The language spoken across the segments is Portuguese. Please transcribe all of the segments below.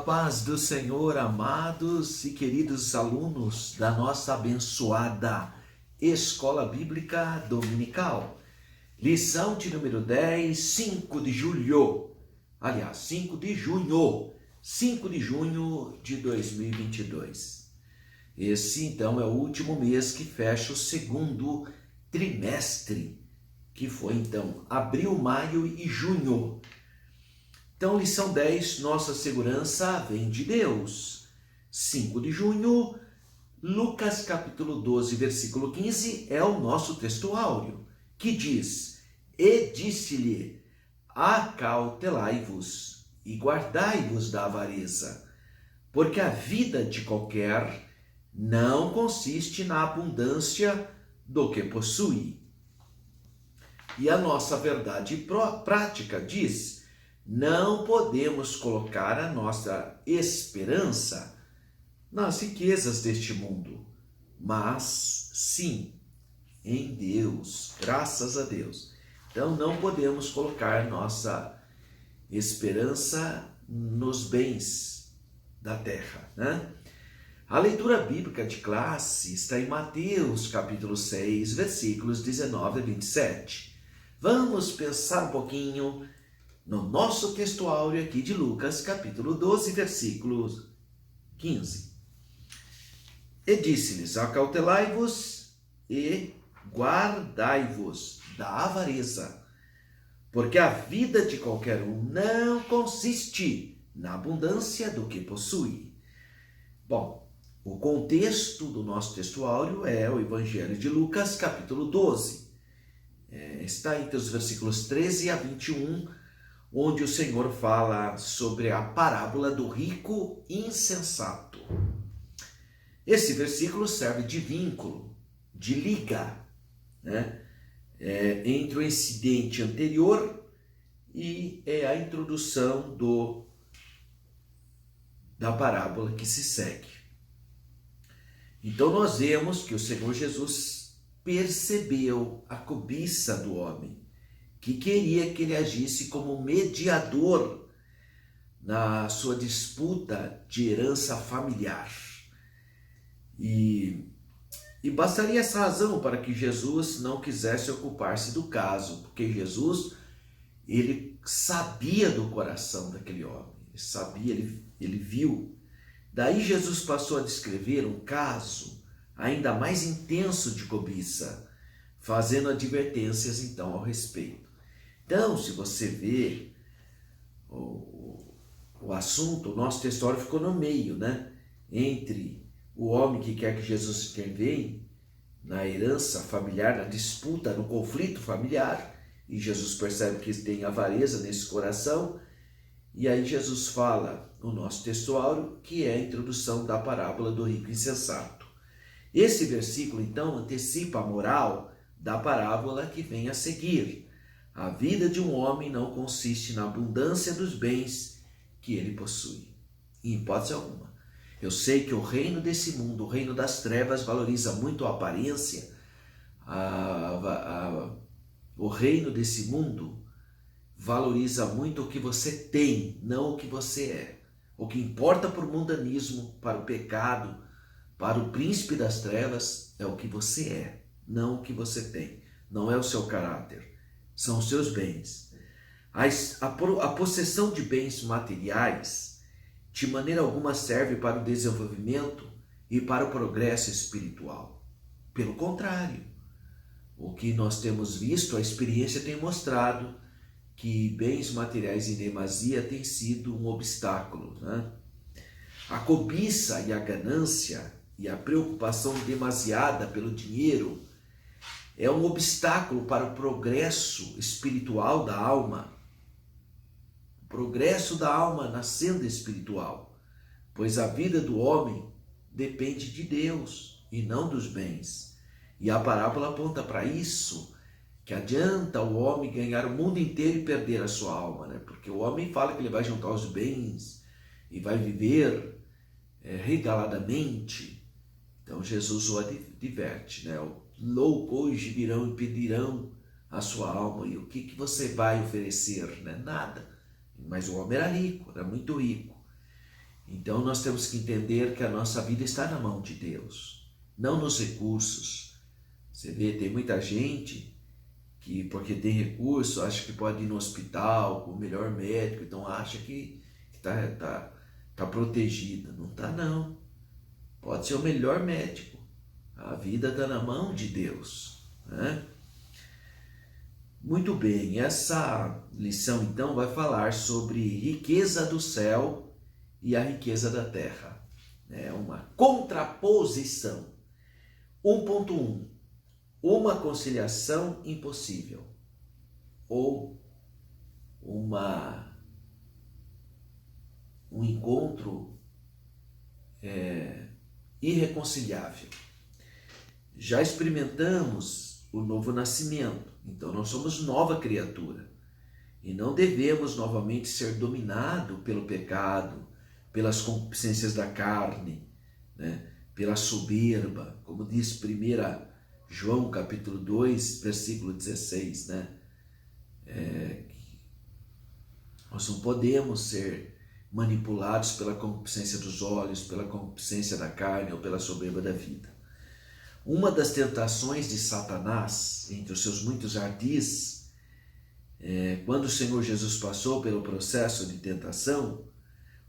paz do Senhor, amados e queridos alunos da nossa abençoada Escola Bíblica Dominical. Lição de número 10, 5 de julho. Aliás, 5 de junho de 2022. Esse, então, é o último mês que fecha o segundo trimestre, que foi, então, abril, maio e junho. Então, lição 10, nossa segurança vem de Deus. 5 de junho, Lucas capítulo 12, versículo 15, é o nosso texto áureo, que diz: E disse-lhe, acautelai-vos e guardai-vos da avareza, porque a vida de qualquer não consiste na abundância do que possui. E a nossa verdade prática diz: não podemos colocar a nossa esperança nas riquezas deste mundo, mas sim em Deus, graças a Deus. Então não podemos colocar nossa esperança nos bens da terra, né? A leitura bíblica de classe está em Mateus capítulo 6, versículos 19 a 27. Vamos pensar um pouquinho no nosso texto áureo aqui de Lucas, capítulo 12, versículo 15. E disse-lhes, acautelai-vos e guardai-vos da avareza, porque a vida de qualquer um não consiste na abundância do que possui. Bom, o contexto do nosso texto áureo é o Evangelho de Lucas, capítulo 12. Está entre os versículos 13 a 21, onde o Senhor fala sobre a parábola do rico insensato. Esse versículo serve de vínculo, de liga, né? Entre o incidente anterior e a introdução da parábola que se segue. Então nós vemos que o Senhor Jesus percebeu a cobiça do homem, que queria que ele agisse como mediador na sua disputa de herança familiar. E bastaria essa razão para que Jesus não quisesse ocupar-se do caso, porque Jesus, ele sabia do coração daquele homem, ele sabia, ele viu. Daí Jesus passou a descrever um caso ainda mais intenso de cobiça, fazendo advertências então ao respeito. Então, se você vê o assunto, o nosso texto áureo ficou no meio, né? Entre o homem que quer que Jesus intervenha na herança familiar, na disputa, no conflito familiar, e Jesus percebe que tem avareza nesse coração, e aí Jesus fala no nosso texto áureo, que é a introdução da parábola do rico insensato. Esse versículo, então, antecipa a moral da parábola que vem a seguir. A vida de um homem não consiste na abundância dos bens que ele possui, em hipótese alguma. Eu sei que o reino desse mundo, o reino das trevas, valoriza muito a aparência. O reino desse mundo valoriza muito o que você tem, não o que você é. O que importa para o mundanismo, para o pecado, para o príncipe das trevas, é o que você é, não o que você tem. Não é o seu caráter. São os seus bens. A possessão de bens materiais, de maneira alguma, serve para o desenvolvimento e para o progresso espiritual. Pelo contrário, o que nós temos visto, a experiência tem mostrado que bens materiais em demasia têm sido um obstáculo, né? A cobiça e a ganância e a preocupação demasiada pelo dinheiro é um obstáculo para o progresso espiritual da alma. O progresso da alma na senda espiritual. Pois a vida do homem depende de Deus e não dos bens. E a parábola aponta para isso, que adianta o homem ganhar o mundo inteiro e perder a sua alma, né? Porque o homem fala que ele vai juntar os bens e vai viver regaladamente. Então Jesus o adverte, né? Louco hoje virão e pedirão a sua alma. E o que você vai oferecer? Né? Nada. Mas o homem era rico, era muito rico. Então nós temos que entender que a nossa vida está na mão de Deus, não nos recursos. Você vê, tem muita gente que, porque tem recurso, acha que pode ir no hospital com o melhor médico, então acha que tá protegida. Não está, não. Pode ser o melhor médico. A vida está na mão de Deus, né? Muito bem, essa lição então vai falar sobre riqueza do céu e a riqueza da terra. É uma contraposição. 1.1. Uma conciliação impossível ou um encontro irreconciliável. Já experimentamos o novo nascimento, então nós somos nova criatura e não devemos novamente ser dominados pelo pecado, pelas concupiscências da carne, né? Pela soberba, como diz 1 João capítulo 2, versículo 16, né? Nós não podemos ser manipulados pela concupiscência dos olhos, pela concupiscência da carne ou pela soberba da vida. Uma das tentações de Satanás, entre os seus muitos ardis, quando o Senhor Jesus passou pelo processo de tentação,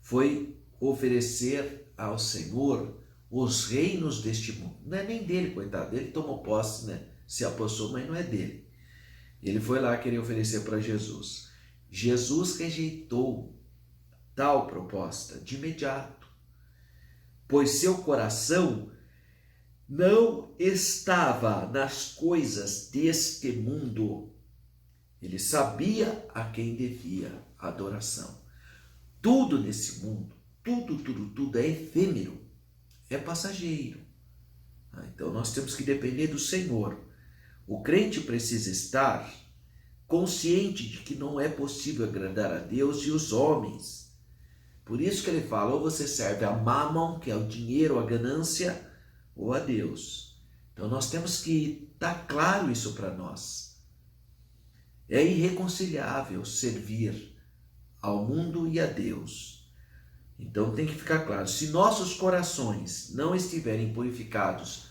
foi oferecer ao Senhor os reinos deste mundo. Não é nem dele, coitado, ele tomou posse, né? Se apossou, mas não é dele. Ele foi lá querer oferecer para Jesus. Jesus rejeitou tal proposta de imediato, pois seu coração não estava nas coisas deste mundo. Ele sabia a quem devia a adoração. Tudo nesse mundo, tudo é efêmero, é passageiro. Então nós temos que depender do Senhor. O crente precisa estar consciente de que não é possível agradar a Deus e os homens. Por isso que ele fala, ou você serve a Mammon, que é o dinheiro, a ganância, ou a Deus. Então nós temos que estar claro isso para nós. É irreconciliável servir ao mundo e a Deus. Então tem que ficar claro, se nossos corações não estiverem purificados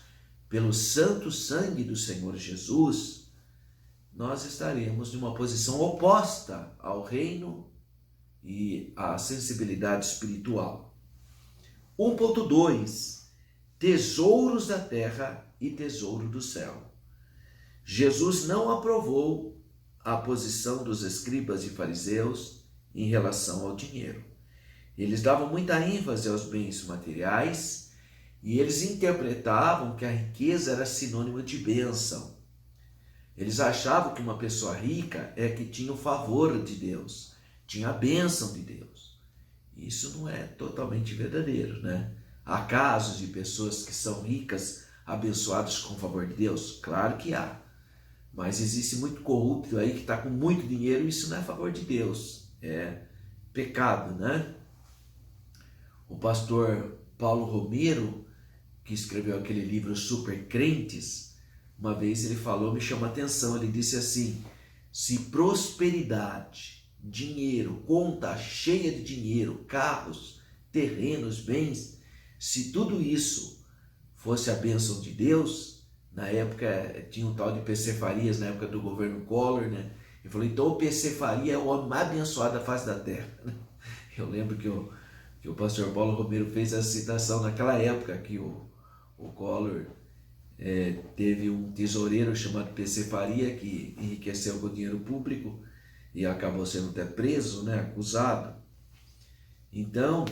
pelo santo sangue do Senhor Jesus, nós estaremos numa posição oposta ao reino e à sensibilidade espiritual. 1.2. Tesouros da terra e tesouro do céu. Jesus não aprovou a posição dos escribas e fariseus em relação ao dinheiro. Eles davam muita ênfase aos bens materiais e eles interpretavam que a riqueza era sinônimo de bênção. Eles achavam que uma pessoa rica é que tinha o favor de Deus, tinha a bênção de Deus. Isso não é totalmente verdadeiro, né? Há casos de pessoas que são ricas, abençoadas com o favor de Deus? Claro que há. Mas existe muito corrupto aí que está com muito dinheiro e isso não é favor de Deus. É pecado, né? O pastor Paulo Romero, que escreveu aquele livro Super Crentes, uma vez ele falou, me chamou a atenção, ele disse assim, se prosperidade, dinheiro, conta cheia de dinheiro, carros, terrenos, bens, se tudo isso fosse a bênção de Deus, na época tinha um tal de PC Farias, na época do governo Collor, né? Ele falou, então o PC Faria é o homem mais abençoado da face da terra. Eu lembro que o pastor Paulo Romero fez essa citação naquela época que o Collor teve um tesoureiro chamado PC Faria que enriqueceu com o dinheiro público e acabou sendo até preso, né, acusado. Então,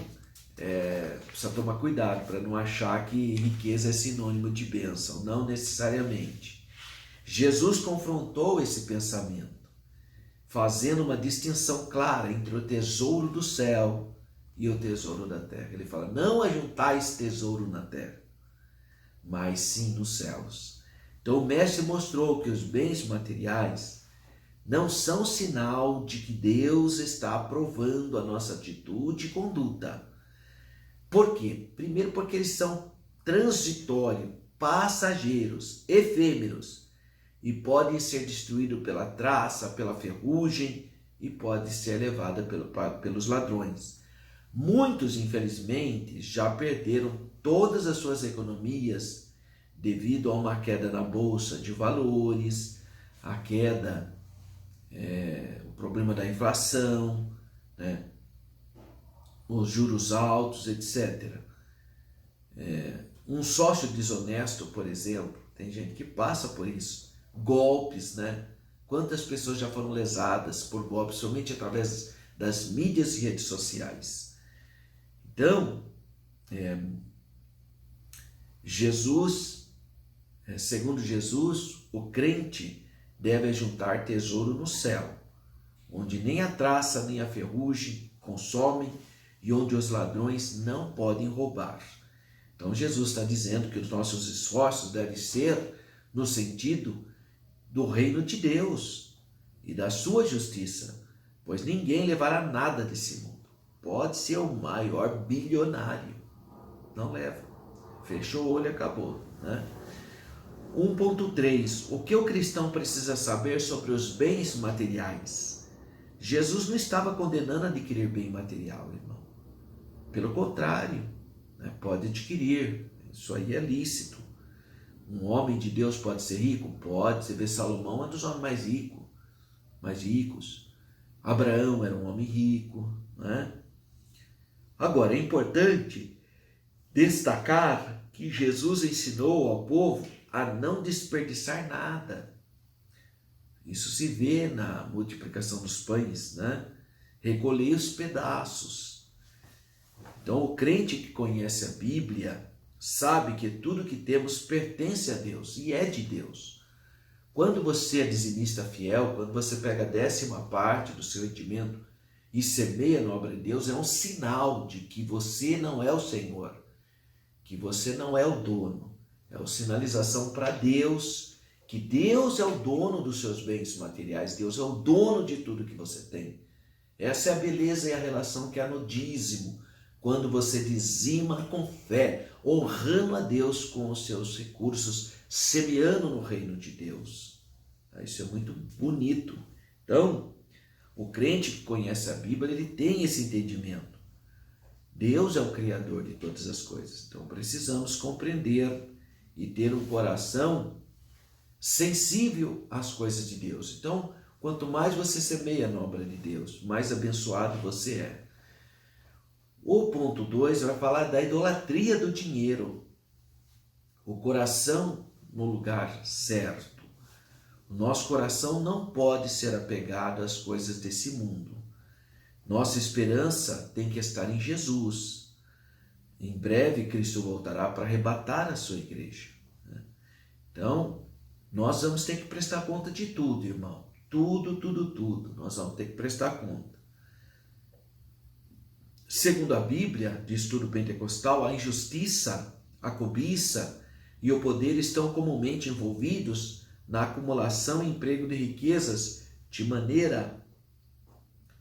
precisa tomar cuidado para não achar que riqueza é sinônimo de bênção, não necessariamente. Jesus confrontou esse pensamento, fazendo uma distinção clara entre o tesouro do céu e o tesouro da terra. Ele fala, não ajuntais tesouro na terra, mas sim nos céus. Então o mestre mostrou que os bens materiais não são sinal de que Deus está aprovando a nossa atitude e conduta. Por quê? Primeiro porque eles são transitórios, passageiros, efêmeros e podem ser destruídos pela traça, pela ferrugem e podem ser levados pelos ladrões. Muitos, infelizmente, já perderam todas as suas economias devido a uma queda na bolsa de valores, a queda, o problema da inflação, né? Os juros altos, etc. Um sócio desonesto, por exemplo, tem gente que passa por isso. Golpes, né? Quantas pessoas já foram lesadas por golpes somente através das mídias e redes sociais? Então, segundo Jesus, o crente deve juntar tesouro no céu, onde nem a traça nem a ferrugem consomem e onde os ladrões não podem roubar. Então Jesus está dizendo que os nossos esforços devem ser no sentido do reino de Deus e da sua justiça, pois ninguém levará nada desse mundo. Pode ser o maior bilionário, não leva. Fechou o olho e acabou, né? 1.3. O que o cristão precisa saber sobre os bens materiais? Jesus não estava condenando a adquirir bem material, irmão. Pelo contrário, né? Pode adquirir, isso aí é lícito. Um homem de Deus pode ser rico? Pode. Você vê, Salomão é um dos homens mais ricos. Abraão era um homem rico, né? Agora, é importante destacar que Jesus ensinou ao povo a não desperdiçar nada. Isso se vê na multiplicação dos pães, né? Recolher os pedaços. Então, o crente que conhece a Bíblia sabe que tudo que temos pertence a Deus e é de Deus. Quando você é dizimista fiel, quando você pega a 10ª parte do seu rendimento e semeia na obra de Deus, é um sinal de que você não é o Senhor, que você não é o dono. É uma sinalização para Deus, que Deus é o dono dos seus bens materiais, Deus é o dono de tudo que você tem. Essa é a beleza e a relação que há no dízimo, quando você dizima com fé, honrando a Deus com os seus recursos, semeando no reino de Deus. Isso é muito bonito. Então, o crente que conhece a Bíblia, ele tem esse entendimento. Deus é o Criador de todas as coisas. Então, precisamos compreender e ter um coração sensível às coisas de Deus. Então, quanto mais você semeia na obra de Deus, mais abençoado você é. O ponto 2 vai falar da idolatria do dinheiro. O coração no lugar certo. O nosso coração não pode ser apegado às coisas desse mundo. Nossa esperança tem que estar em Jesus. Em breve, Cristo voltará para arrebatar a sua igreja. Então, nós vamos ter que prestar conta de tudo, irmão. Tudo. Nós vamos ter que prestar conta. Segundo a Bíblia, de estudo pentecostal, a injustiça, a cobiça e o poder estão comumente envolvidos na acumulação e emprego de riquezas de maneira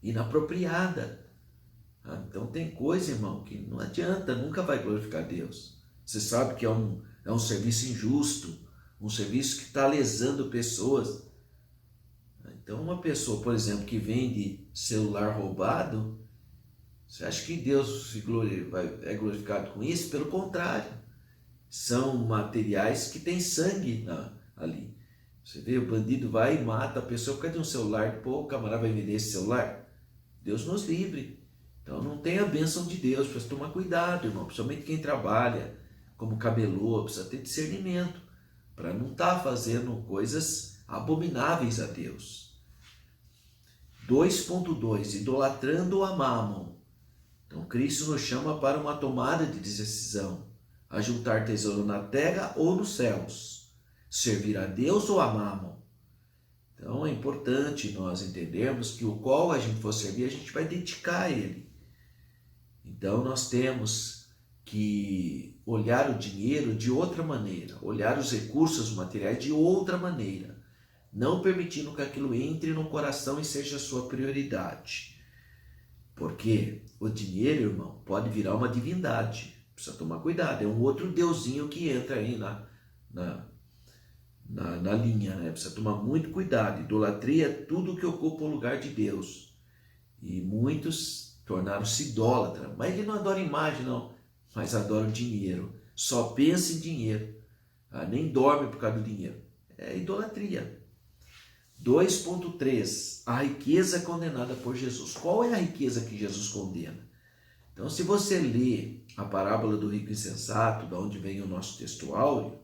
inapropriada. Então tem coisa, irmão, que não adianta, nunca vai glorificar Deus. Você sabe que é um serviço injusto, um serviço que está lesando pessoas. Então uma pessoa, por exemplo, que vende celular roubado, você acha que Deus é glorificado com isso? Pelo contrário, são materiais que têm sangue ali. Você vê, o bandido vai e mata a pessoa por causa de um celular. Pô, o camarada vai vender esse celular? Deus nos livre. Então não tem a bênção de Deus, precisa tomar cuidado, irmão. Principalmente quem trabalha como camelô, precisa ter discernimento para não estar fazendo coisas abomináveis a Deus. 2.2, idolatrando a Mammon. Então Cristo nos chama para uma tomada de decisão, a juntar tesouro na terra ou nos céus, servir a Deus ou a Mammon. Então é importante nós entendermos que o qual a gente for servir, a gente vai dedicar a ele. Então nós temos que olhar o dinheiro de outra maneira, olhar os recursos materiais de outra maneira, não permitindo que aquilo entre no coração e seja a sua prioridade. Porque o dinheiro, irmão, pode virar uma divindade. Precisa tomar cuidado. É um outro deusinho que entra aí na linha, né? Precisa tomar muito cuidado. Idolatria é tudo que ocupa o lugar de Deus. E muitos tornaram-se idólatras. Mas ele não adora imagem, não, mas adora o dinheiro. Só pensa em dinheiro. Nem dorme por causa do dinheiro. É idolatria. 2.3. A riqueza condenada por Jesus. Qual é a riqueza que Jesus condena? Então, se você lê a parábola do rico insensato, de onde vem o nosso texto áureo,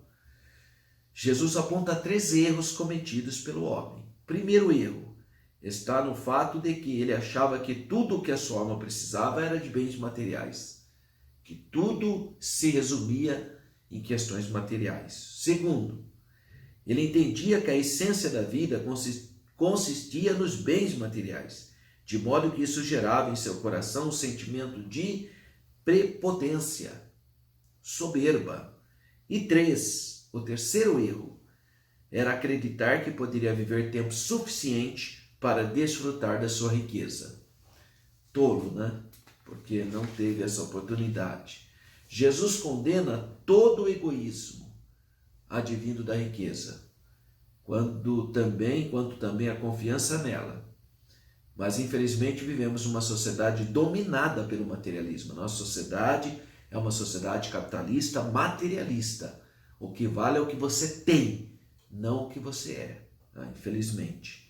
Jesus aponta 3 erros cometidos pelo homem. Primeiro erro está no fato de que ele achava que tudo o que a sua alma precisava era de bens materiais, que tudo se resumia em questões materiais. Segundo, ele entendia que a essência da vida consistia nos bens materiais, de modo que isso gerava em seu coração um sentimento de prepotência, soberba. E 3, o terceiro erro, era acreditar que poderia viver tempo suficiente para desfrutar da sua riqueza. Tolo, né? Porque não teve essa oportunidade. Jesus condena todo o egoísmo advindo da riqueza, quanto também a confiança nela. Mas, infelizmente, vivemos uma sociedade dominada pelo materialismo. Nossa sociedade é uma sociedade capitalista, materialista. O que vale é o que você tem, não o que você é, infelizmente.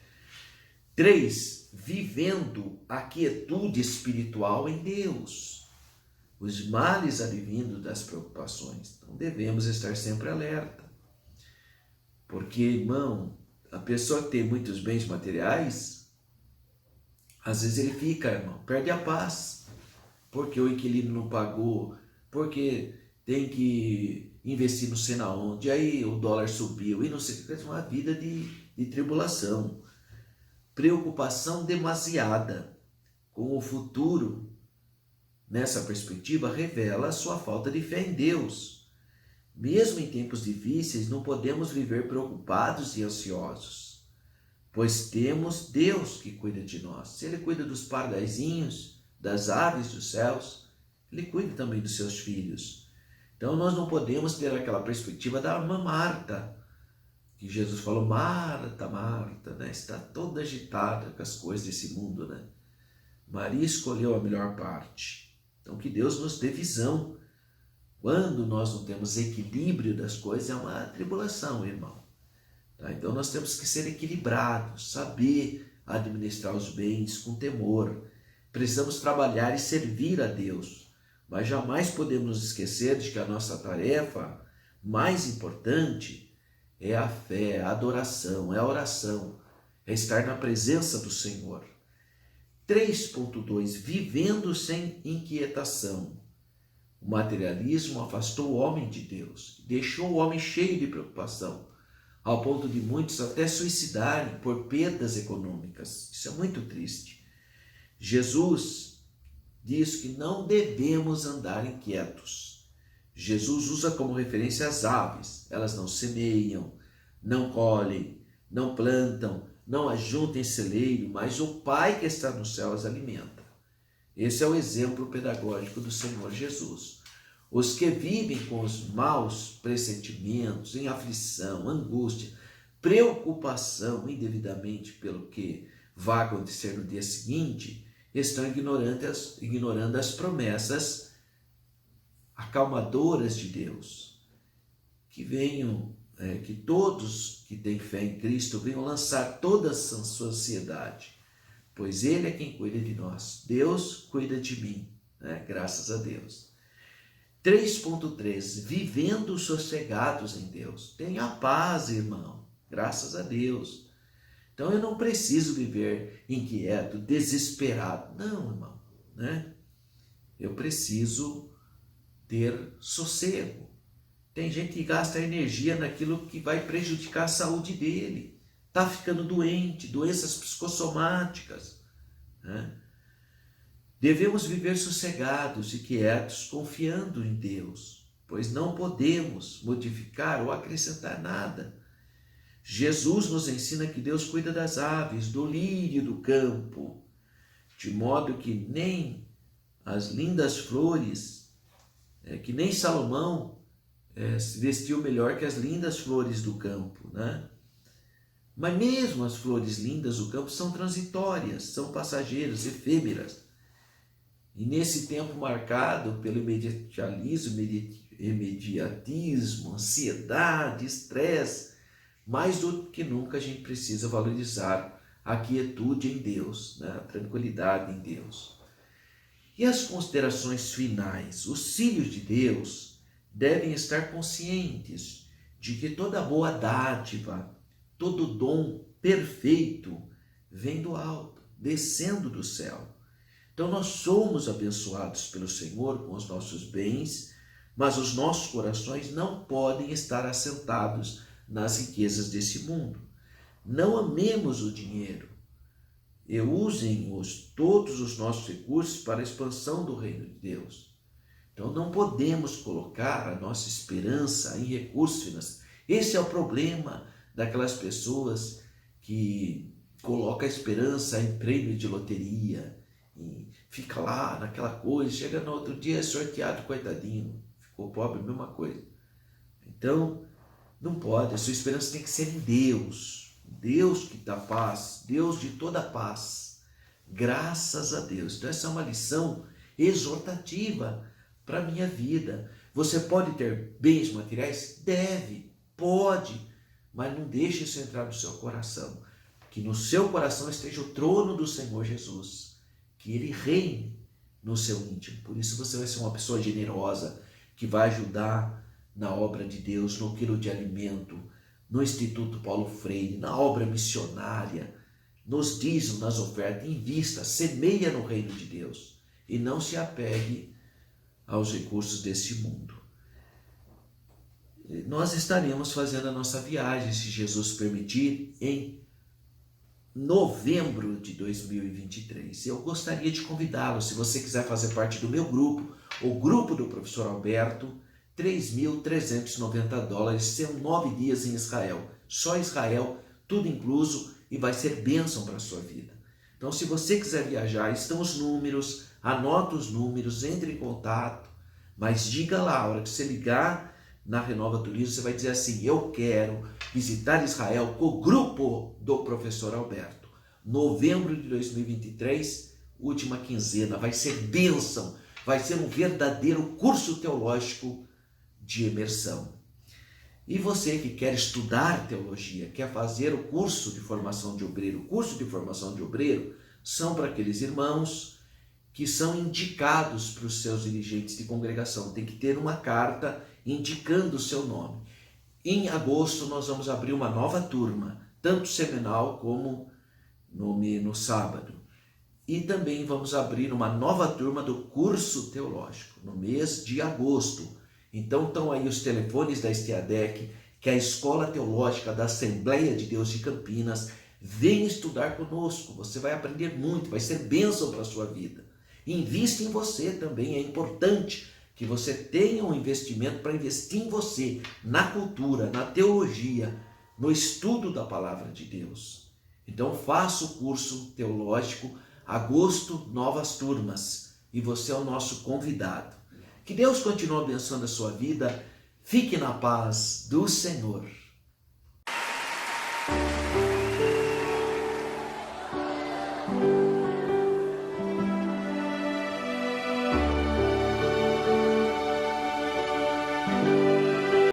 3. Vivendo a quietude espiritual em Deus. Os males advindos das preocupações. Então, devemos estar sempre alerta. Porque, irmão, a pessoa que tem muitos bens materiais, às vezes ele fica, irmão, perde a paz, porque o inquilino não pagou, porque tem que investir não sei na onde, aí o dólar subiu, e não sei o que, é uma vida de tribulação. Preocupação demasiada com o futuro, nessa perspectiva, revela a sua falta de fé em Deus. Mesmo em tempos difíceis, não podemos viver preocupados e ansiosos, pois temos Deus que cuida de nós. Se Ele cuida dos pardaizinhos, das aves dos céus, Ele cuida também dos seus filhos. Então nós não podemos ter aquela perspectiva da irmã Marta, que Jesus falou, Marta, Marta, né? Está toda agitada com as coisas desse mundo, né? Maria escolheu a melhor parte. Então que Deus nos dê visão. Quando nós não temos equilíbrio das coisas, é uma tribulação, irmão. Então nós temos que ser equilibrados, saber administrar os bens com temor. Precisamos trabalhar e servir a Deus, mas jamais podemos nos esquecer de que a nossa tarefa mais importante é a fé, a adoração, é a oração, é estar na presença do Senhor. 3.2. Vivendo sem inquietação. O materialismo afastou o homem de Deus, deixou o homem cheio de preocupação, ao ponto de muitos até suicidarem por perdas econômicas. Isso é muito triste. Jesus diz que não devemos andar inquietos. Jesus usa como referência as aves. Elas não semeiam, não colhem, não plantam, não ajuntam em celeiro, mas o Pai que está no céu as alimenta. Esse é o exemplo pedagógico do Senhor Jesus. Os que vivem com os maus pressentimentos, em aflição, angústia, preocupação indevidamente pelo que vai acontecer no dia seguinte, estão ignorando as promessas acalmadoras de Deus. Que todos que têm fé em Cristo venham lançar toda a sua ansiedade, pois Ele é quem cuida de nós. Deus cuida de mim, né? Graças a Deus. 3.3. Vivendo sossegados em Deus. Tenha paz, irmão, graças a Deus. Então eu não preciso viver inquieto, desesperado. Não, irmão, né? Eu preciso ter sossego. Tem gente que gasta energia naquilo que vai prejudicar a saúde dele. Está ficando doente, doenças psicossomáticas, né? Devemos viver sossegados e quietos, confiando em Deus, pois não podemos modificar ou acrescentar nada. Jesus nos ensina que Deus cuida das aves, do lírio do campo, de modo que nem as lindas flores, que nem Salomão se vestiu melhor que as lindas flores do campo, né? Mas mesmo as flores lindas do campo são transitórias, são passageiras, efêmeras. E nesse tempo marcado pelo imediatismo, ansiedade, estresse, mais do que nunca a gente precisa valorizar a quietude em Deus, né? A tranquilidade em Deus. E as considerações finais? Os filhos de Deus devem estar conscientes de que toda boa dádiva, todo dom perfeito vem do alto, descendo do céu. Então nós somos abençoados pelo Senhor com os nossos bens, mas os nossos corações não podem estar assentados nas riquezas desse mundo. Não amemos o dinheiro e usem todos os nossos recursos para a expansão do reino de Deus. Então não podemos colocar a nossa esperança em recursos financeiros. Esse é o problema daquelas pessoas que colocam a esperança em prêmio de loteria, e fica lá naquela coisa, chega no outro dia é sorteado, coitadinho, ficou pobre, mesma coisa. Então não pode, a sua esperança tem que ser em Deus, Deus que dá paz, Deus de toda paz, graças a Deus. Então essa é uma lição exortativa para a minha vida. Você pode ter bens materiais? Deve, pode, mas não deixe isso entrar no seu coração. Que no seu coração esteja o trono do Senhor Jesus, que Ele reine no seu íntimo. Por isso você vai ser uma pessoa generosa, que vai ajudar na obra de Deus, no quilo de alimento, no Instituto Paulo Freire, na obra missionária, nos dízimos, nas ofertas. Invista, semeia no reino de Deus e não se apegue aos recursos deste mundo. Nós estaremos fazendo a nossa viagem, se Jesus permitir, em novembro de 2023. Eu gostaria de convidá-lo, se você quiser fazer parte do meu grupo, o grupo do professor Alberto, $3.390, são 9 dias em Israel, só Israel, tudo incluso, e vai ser bênção para a sua vida. Então, se você quiser viajar, estão os números, anota os números, entre em contato, mas diga lá, a hora que você ligar na Renova Turismo, você vai dizer assim: eu quero visitar Israel com o grupo do professor Alberto. Novembro de 2023, última quinzena, vai ser bênção, vai ser um verdadeiro curso teológico de imersão. E você que quer estudar teologia, quer fazer o curso de formação de obreiro, o curso de formação de obreiro são para aqueles irmãos que são indicados para os seus dirigentes de congregação. Tem que ter uma carta indicando o seu nome. Em agosto nós vamos abrir uma nova turma, tanto semanal como no sábado. E também vamos abrir uma nova turma do curso teológico no mês de agosto. Então estão aí os telefones da Estiadec, que é a Escola Teológica da Assembleia de Deus de Campinas. Vem estudar conosco, você vai aprender muito, vai ser bênção para a sua vida. Invista em você também, é importante que você tenha um investimento para investir em você, na cultura, na teologia, no estudo da palavra de Deus. Então faça o curso teológico, agosto, novas turmas, e você é o nosso convidado. Que Deus continue abençoando a sua vida, fique na paz do Senhor.